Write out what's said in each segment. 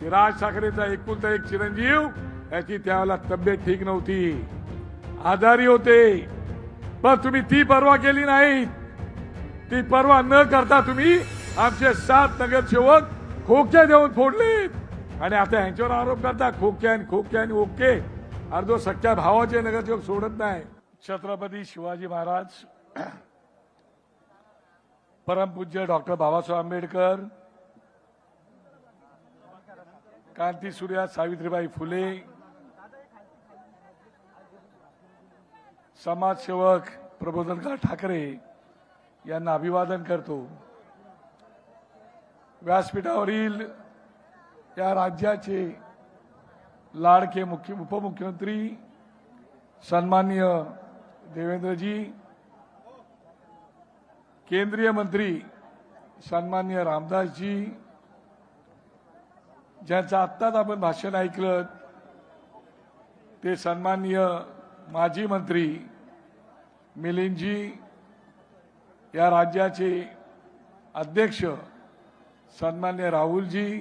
की राज ठाकरेचा एकुलता एक चिरंजीव याची त्यावेळेला तब्येत ठीक नव्हती, आजारी होते, पण तुम्ही ती पर्वा केली नाही. ती पर्वा न करता तुम्ही आमचे 7 नगरसेवक खोक्या देऊन फोडलेत आणि आता यांच्यावर आरोप करता खोक्या आणि ओके. अर्धो सख्या भावाचे नगरसेवक सोडत नाही. छत्रपती शिवाजी महाराज, परमपूज्य डॉक्टर बाबासाहेब आंबेडकर, क्रांतीसूर्या सावित्रीबाई फुले, समाजसेवक प्रबोधनकार ठाकरे यांना अभिवादन करतो. व्यासपीठावरील या राज्याचे लाडके उपमुख्यमंत्री सन्माननीय देवेंद्रजी, केंद्रीय मंत्री सन्माननीय रामदासजी, ज्यांचं आत्ताच आपण भाषण ऐकलं ते सन्माननीय माजी मंत्री मिलिंदजी, या राज्याचे अध्यक्ष सन्माननीय राहुलजी,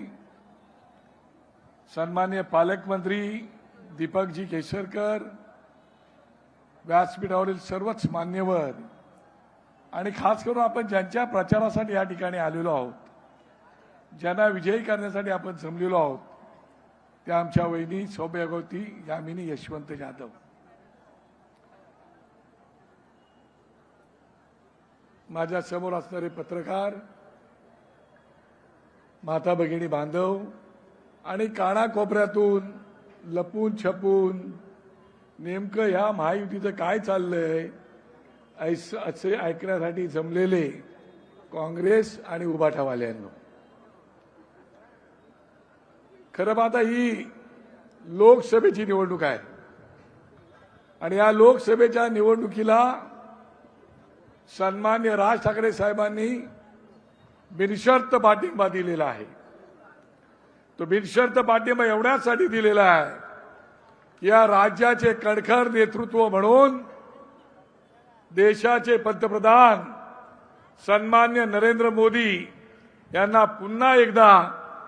सन्माननीय पालकमंत्री दीपकजी केसरकर, व्यासपीठावरील सर्वच मान्यवर आणि खास करून आपण ज्यांच्या प्रचारासाठी या ठिकाणी आलेलो आहोत, ज्यांना विजयी करण्यासाठी आपण जमलेलो आहोत, त्या आमच्या वहिनी सौभाग्यवती यामिनी यशवंत जाधव. माझ्या समोर असणारे पत्रकार, माता भगिनी बांधव आणि कानाकोपऱ्यातून लपून छपून नेमकं ह्या महायुतीचं काय चाललंय असे ऐकण्यासाठी जमलेले काँग्रेस आणि उभाटावाल्यांनो, खरं आता ही लोकसभेची निवडणूक आहे आणि या लोकसभेच्या निवडणुकीला सन्माननीय राज ठाकरे साहेबांनी बिनशर्त पाठिंबा दिलेला आहे. तो बिनशर्त पाठिंबा एवढ्यासाठी दिलेला आहे की या राज्याचे कणखर नेतृत्व म्हणून देशाचे पंतप्रधान सन्माननीय नरेंद्र मोदी यांना पुन्हा एकदा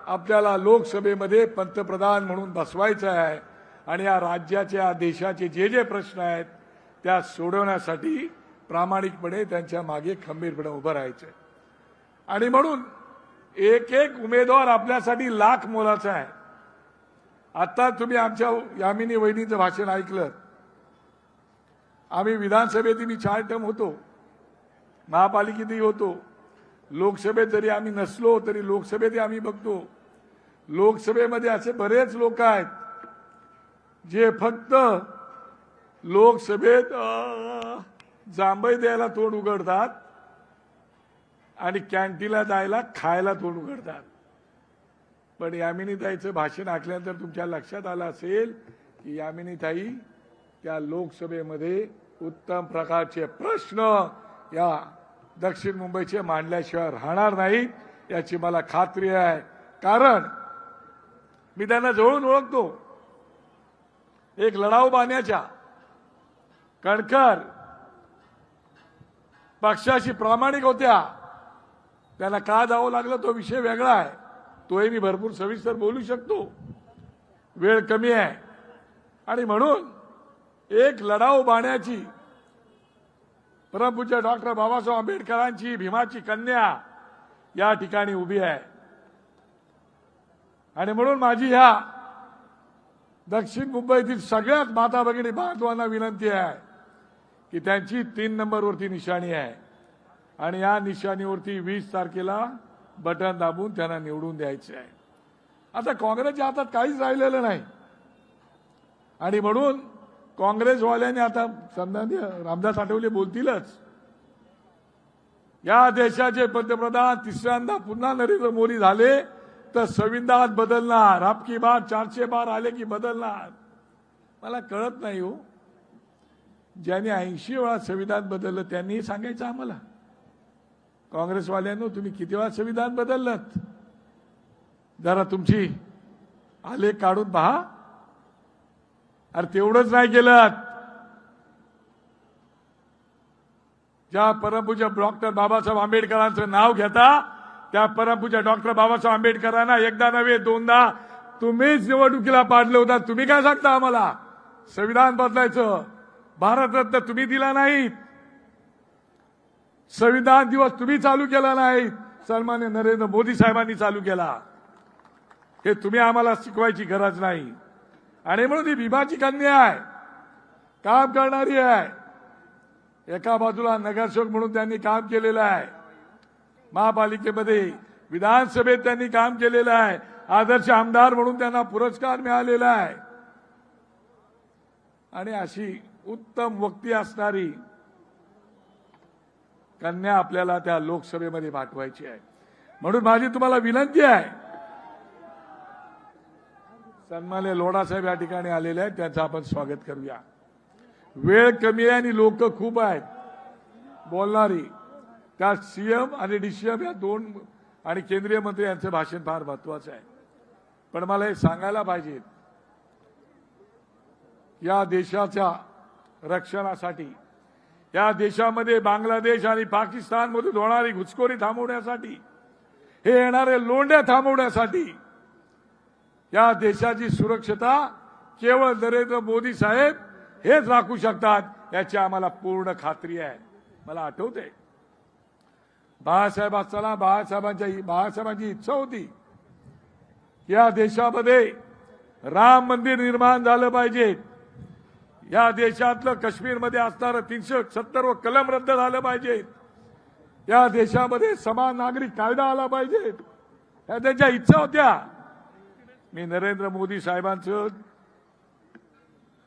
आपल्याला लोकसभेमध्ये पंतप्रधान म्हणून बसवायचं आहे आणि या राज्याच्या देशाचे जे प्रश्न आहेत त्या सोडवण्यासाठी प्रामाणिकपणे त्यांच्या मागे खंबीरपणे उभं राहायचं. आणि म्हणून एक एक उमेदवार आपल्यासाठी लाख मोलाचा आहे. आता तुम्ही आमच्या यामिनी वहिनीचं भाषण ऐकलं. आम्ही विधानसभेत मी 4 टर्म होतो, महापालिकेतही होतो, लोकसभेत जरी आम्ही नसलो तरी लोकसभेतही आम्ही बघतो. लोकसभेमध्ये असे बरेच लोक आहेत जे फक्त लोकसभेत जांभई द्यायला तोंड उघडतात आणि कॅन्टीनला जायला खायला तोंड उघडतात. पण यामिनीताईचं भाषण ऐकल्यानंतर तुमच्या लक्षात आलं असेल की यामिनीताई त्या लोकसभेमध्ये उत्तम प्रकारचे प्रश्न या दक्षिण मुंबईचे मांडल्याशिवाय राहणार नाही याची मला खात्री आहे. कारण मी त्यांना जवळून ओळखतो. एक लढाऊ बाण्याच्या कणखर पक्षाशी प्रामाणिक होत्या. त्यांना का जावं लागलं तो विषय वेगळा आहे, तोही मी भरपूर सविस्तर बोलू शकतो, वेळ कमी आहे. आणि म्हणून एक लढाऊ बाण्याची परमपूज्य डॉक्टर बाबासाहेब आंबेडकरांची भीमाची कन्या या ठिकाणी उभी आहे. आणि म्हणून माझी ह्या दक्षिण मुंबईतील सगळ्यात माता भगिनी बांधवांना विनंती आहे की त्यांची 3 नंबरवरती निशाणी आहे आणि या निशाणीवरती 20 तारखेला बटन दाबून त्यांना निवडून द्यायचे आहे. आता काँग्रेसच्या हातात काहीच राहिलेलं नाही आणि म्हणून काँग्रेसवाल्यांनी आता सन्माननीय रामदास आठवले बोलतीलच, या देशाचे पंतप्रधान तिसऱ्यांदा पुन्हा नरेंद्र मोदी झाले तर संविधान बदलणार, आपकी बार 400 बार आले की बदलणार. मला कळत नाही हो, ज्यांनी 80 वेळा संविधान बदललं त्यांनी सांगायचं आम्हाला. काँग्रेसवाल्यांनो, तुम्ही किती वेळा संविधान बदललं? जरा तुमची आलेख काढून पहा. अरे तेवढंच नाही केलं. ज्या परमपूज्य डॉक्टर बाबासाहेब आंबेडकरांचं नाव घेता त्या परमपूज्य डॉक्टर बाबासाहेब आंबेडकरांना एकदा नव्हे दोनदा तुम्हीच निवडणुकीला पाडलं होता. तुम्ही काय सांगता आम्हाला संविधान बदलायचं? भारतरत्न तुम्ही दिला नाही, संविधान दिवस तुम्ही चालू केला नाही, सन्माननीय नरेंद्र मोदी साहेबांनी चालू केला. हे तुम्ही आम्हाला शिकवायची गरज नाही. आणि म्हणून ही भीमाची कन्या आहे, काम करणारी आहे. एका बाजूला नगरसेवक म्हणून त्यांनी काम केलेलं आहे, महापालिकेमध्ये विधानसभेत त्यांनी काम केलेलं आहे, आदर्श आमदार म्हणून त्यांना पुरस्कार मिळालेला आहे. आणि अशी उत्तम वक्ती असणारी कन्या आपल्याला त्या लोकसभेमध्ये पाठवायची आहे. म्हणून माझी तुम्हाला विनंती आहे, सन्माननीय लोढासाहेब या ठिकाणी आलेले आहेत, त्यांचं आपण स्वागत करूया. वेळ कमी आहे आणि लोक खूप आहेत बोलणारी. त्या सीएम आणि डीसीएम या दोन आणि केंद्रीय मंत्री यांचं भाषण फार महत्वाचं आहे. पण मला हे सांगायला पाहिजे, या देशाच्या रक्षणासाठी, या देशामध्ये बांगलादेश आणि पाकिस्तान मधून होणारी घुसखोरी थांबवण्यासाठी, हे येणारे लोंढे थांबवण्यासाठी, या देशाची सुरक्षता केवळ नरेंद्र मोदी साहेब हेच राखू शकतात, याची आम्हाला पूर्ण खात्री आहे. मला आठवते बाळासाहेब असताना बाळासाहेबांची इच्छा होती, या देशामध्ये राम मंदिर निर्माण झालं पाहिजे, या देशातलं काश्मीरमध्ये असणारं 370 कलम रद्द झालं पाहिजे, या देशामध्ये समान नागरिक कायदा आला पाहिजे, या त्यांच्या इच्छा होत्या. मी नरेंद्र मोदी साहेबांचं,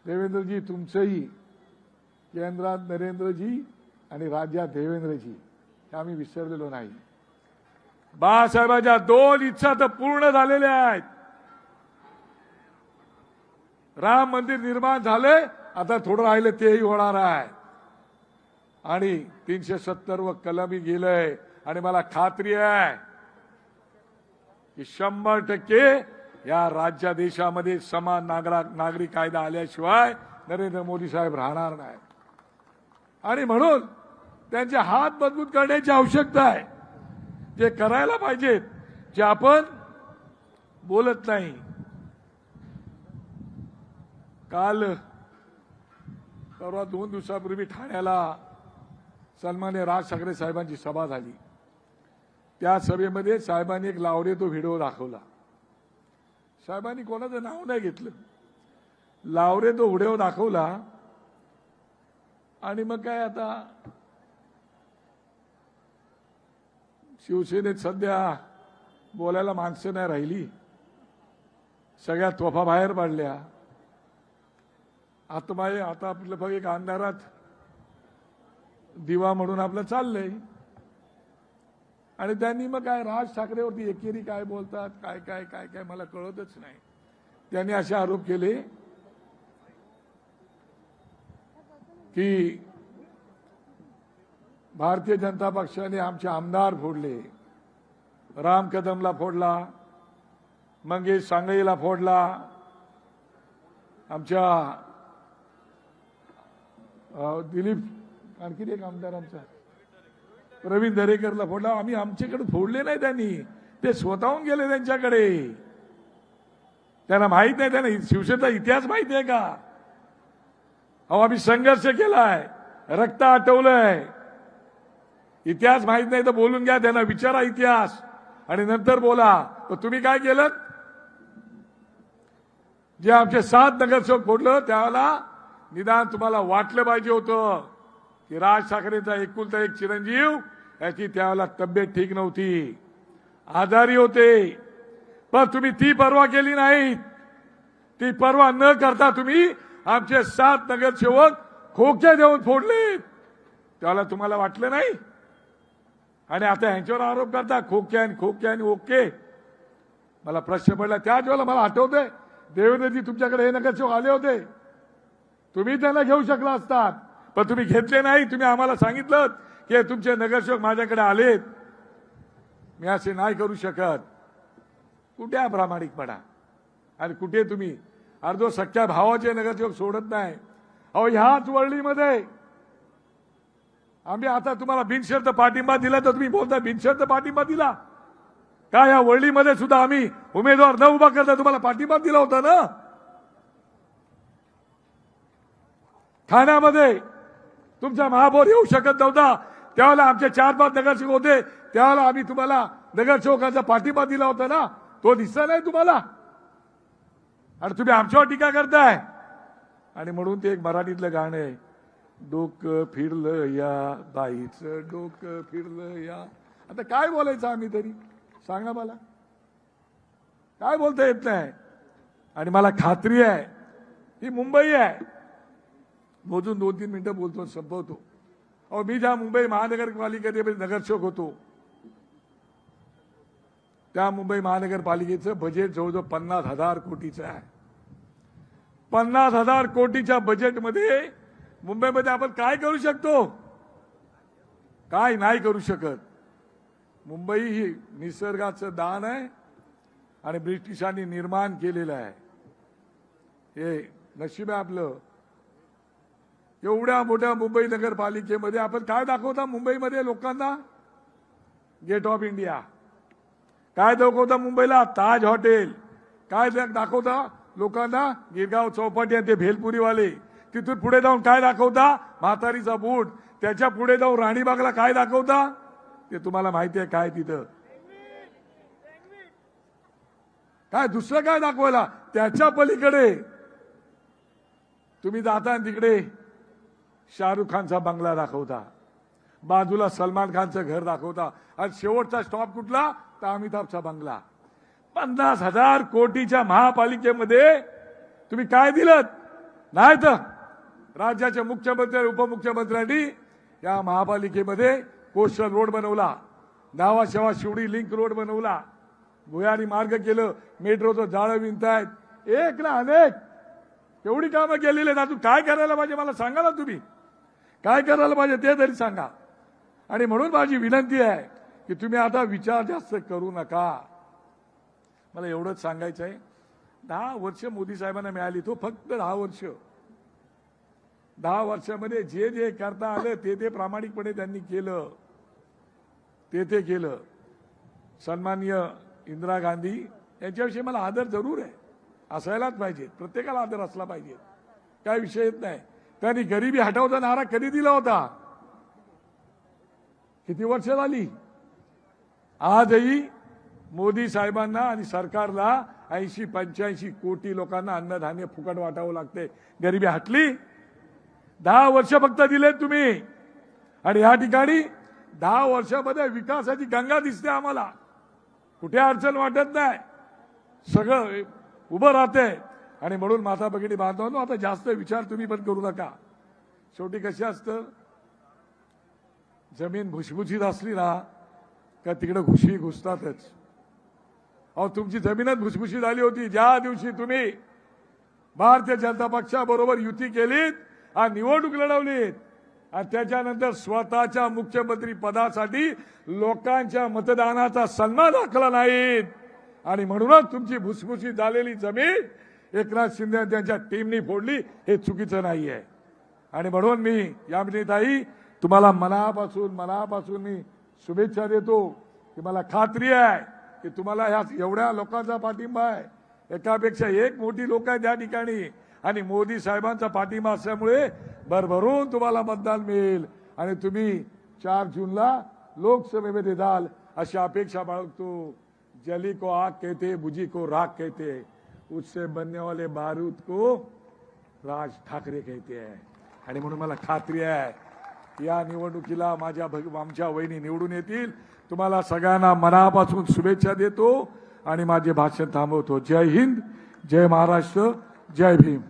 देवेंद्रजी तुमचंही, केंद्रात नरेंद्रजी आणि राज्यात देवेंद्रजी, हे आम्ही विसरलेलो नाही. बाळासाहेबांच्या दोन इच्छा तर पूर्ण झालेल्या आहेत. राम मंदिर निर्माण झाले, आता थोडं राहिलं तेही होणार आहे. आणि 370 कलमी गेलंय. आणि मला खात्री आहे की 100% या राज्य देशामध्ये समान नागरी कायदा आल्याशिवाय नरेंद्र मोदी साहेब राहणार नाही. आणि म्हणून त्यांचे हात मजबूत करण्याची आवश्यकता आहे. जे करायला पाहिजेत, जे आपण बोलत नाही. काल परवा 2 दिवसापूर्वी ठाण्याला सन्माननीय राज ठाकरे साहेबांची सभा झाली. त्या सभेमध्ये साहेबांनी एक लावरे तो व्हिडिओ दाखवला. साहेबांनी कोणाचं नाव नाही घेतलं, लावरे तो व्हिडिओ दाखवला. आणि मग काय, आता शिवसेनेत सध्या बोलायला माणसं नाही राहिली, सगळ्या तोफा बाहेर पडल्या. आता आपलं फक्त एक अंधारात दिवा म्हणून आपलं चाललंय. आणि त्यांनी मग काय राज ठाकरेवरती एकेरी काय बोलतात, काय काय काय काय मला कळतच नाही. त्यांनी असे आरोप केले की भारतीय जनता पक्षाने आमचे आमदार फोडले, राम कदमला फोडला, मंगेश सांगळीला फोडला, आमच्या दिलीप आणखी एक आमदार आमचा प्रवीण दरेकरला फोडला. आम्ही आमच्याकडे फोडले नाही, त्यांनी ते स्वतःहून गेले त्यांच्याकडे. त्यांना माहित नाही, त्यांना शिवसेनेचा इतिहास माहिती आहे का? अहो आम्ही संघर्ष केलाय, रक्त आटवलंय. इतिहास माहित नाही तर बोलून घ्या, त्यांना विचारा इतिहास आणि नंतर बोला. तर तुम्ही काय केलं? जे आमचे 7 नगरसेवक फोडलं त्यावेळेला निदान तुम्हाला वाटलं पाहिजे होतं की राज ठाकरेंचा एकुलता एक चिरंजीव, याची त्यावेळेला तब्येत ठीक नव्हती, आजारी होते. पण तुम्ही ती पर्वा केली नाही. ती पर्वा न करता तुम्ही आमचे 7 नगरसेवक खोके देऊन फोडले. त्याला तुम्हाला वाटलं नाही. आणि आता यांच्यावर आरोप करता खोके आणि ओके. मला प्रश्न पडला त्याच वेळेला, मला आठवतंय देवेंद्रजी तुमच्याकडे हे नगरसेवक आले होते, तुम्ही त्यांना घेऊ शकला असतात, पण तुम्ही घेतले नाही. तुम्ही आम्हाला सांगितलं की तुमचे नगरसेवक माझ्याकडे आलेत, मी असे नाही करू शकत. कुठे हा प्रामाणिकपणा? आणि कुठे तुम्ही अर्धो सख्या भावाचे नगरसेवक सोडत नाही. अहो ह्याच वळलीमध्ये आम्ही आता तुम्हाला बिनशर्त पाठिंबा दिला, तर तुम्ही बोलता बिनशर्त पाठिंबा दिला. का या वळलीमध्ये सुद्धा आम्ही उमेदवार न उभा करता तुम्हाला पाठिंबा दिला होता ना? ठाण्यामध्ये तुमचा महापौर येऊ शकत नव्हता, त्यावेळेला आमचे 4-5 नगरसेवक होते, त्यावेळेला आम्ही तुम्हाला नगरसेवकांचा पाठिंबा दिला होता ना? तो दिसला नाही तुम्हाला? आणि तुम्ही आमच्यावर टीका करताय. आणि म्हणून ते एक मराठीतलं गाणं आहे, डोकं फिरलं या बाईचं डोकं फिरलं या. आता काय बोलायचं आम्ही तरी? सांगा मला, काय बोलता येत नाही. आणि मला खात्री आहे ही मुंबई आहे. मोजून 2-3 मिनिटं बोलतो, संपवतो. अहो, मी ज्या मुंबई महानगरपालिकेमध्ये नगरसेवक होतो, त्या मुंबई महानगरपालिकेचं बजेट जवळजवळ 50,000 कोटीचं आहे. 50,000 कोटीच्या बजेटमध्ये मुंबईमध्ये आपण काय करू शकतो? काय नाही करू शकत. मुंबई ही निसर्गाचं दान आहे आणि ब्रिटिशांनी निर्माण केलेलं आहे. हे नशीब आहे आपलं. एवढ्या मोठ्या मुंबई नगरपालिकेमध्ये आपण काय दाखवता मुंबईमध्ये लोकांना? Gate of India. काय दाखवता मुंबईला? ताज हॉटेल. काय दाखवता लोकांना? गिरगाव चौपाटी आणि ते भेलपुरीवाले. तिथून पुढे जाऊन काय दाखवता? म्हातारीचा बूट. त्याच्या पुढे जाऊन राणीबागला काय दाखवता? ते तुम्हाला माहिती आहे काय तिथं? काय दुसरं काय दाखवायला? त्याच्या पलीकडे तुम्ही जाता तिकडे शाहरुख खानचा बंगला दाखवता, बाजूला सलमान खानचं घर दाखवता, आणि शेवटचा स्टॉप कुठला? तर अमिताभचा बंगला. 50,000 कोटीच्या महापालिकेमध्ये तुम्ही काय दिलं? नाही तर राज्याच्या मुख्यमंत्री उपमुख्यमंत्र्यांनी या महापालिकेमध्ये कोस्टल रोड बनवला, नावा शेवा शिवडी लिंक रोड बनवला, भुयारी मार्ग केलं, मेट्रोचं जाळं विणतायत. एक ना अनेक एवढी कामं केलेली आहेत. अजून काय करायला पाहिजे मला सांगा ना? तुम्ही काय करायला पाहिजे ते तरी सांगा. आणि म्हणून माझी विनंती आहे की तुम्ही आता विचार जास्त करू नका. मला एवढंच सांगायचं आहे, 10 वर्ष मोदी साहेबांना मिळाली, तो फक्त 10 वर्ष. 10 वर्षामध्ये जे जे करता आलं ते प्रामाणिकपणे त्यांनी केलं, ते केलं. सन्माननीय इंदिरा गांधी यांच्याविषयी मला आदर जरूर आहे, असायलाच पाहिजे, प्रत्येकाला आदर असला पाहिजे, काय विषय येत नाही. त्यांनी गरिबी हटवता नारा कधी दिला होता? किती वर्ष झाली? आजही मोदी साहेबांना आणि सरकारला 80-85 कोटी लोकांना अन्नधान्य फुकट वाटावं लागते. गरिबी हटली? 10 वर्ष फक्त दिले तुम्ही. आणि या ठिकाणी 10 वर्षामध्ये विकासाची गंगा दिसते आम्हाला, कुठे अडचण वाटत नाही, सगळं उभं राहते. आणि म्हणून माता भगिनी बांधवांनो, आता जास्त विचार तुम्ही पण करू नका. शेवटी कशी असतं, जमीन भुसभुशीत असली ना का तिकडे घुशी घुसतातच. अहो, तुमची जमीनच भुसभुशीत झाली होती ज्या दिवशी तुम्ही भारतीय जनता पक्षाबरोबर युती केलीत आणि निवडणूक लढवलीत, आणि त्याच्यानंतर स्वतःच्या मुख्यमंत्री पदासाठी लोकांच्या मतदानाचा सन्मान दाखला नाहीत. आणि म्हणूनच तुमची भुसभुशीत झालेली जमीन एकनाथ शिंदे त्यांच्या टीमनी फोडली. हे चुकीचं नाहीये. आणि म्हणून मी यामिनीताई तुम्हाला मनापासून मी शुभेच्छा देतो की मला खात्री आहे की तुम्हाला ह्या एवढ्या लोकांचा पाठिंबा आहे, एकापेक्षा एक मोठी लोक आहेत या ठिकाणी, आणि मोदी साहेबांचा पाठिंबा असल्यामुळे भरभरून तुम्हाला मतदान मिळेल आणि तुम्ही 4 जूनला लोकसभेमध्ये जाल अशी अपेक्षा बाळगतो. जली को आग कहते, बुझी को राख कहते, उससे बनने वाले बारूद को राज ठाकरे कहते हैं. आणि म्हणून मला खात्री आहे या निवडणुकीला आमच्या वहिनी निवडून येतील. तुम्हाला सगळ्यांना मनापासून शुभेच्छा देतो आणि माझे भाषण थांबवतो. जय हिंद, जय महाराष्ट्र, जय भीम.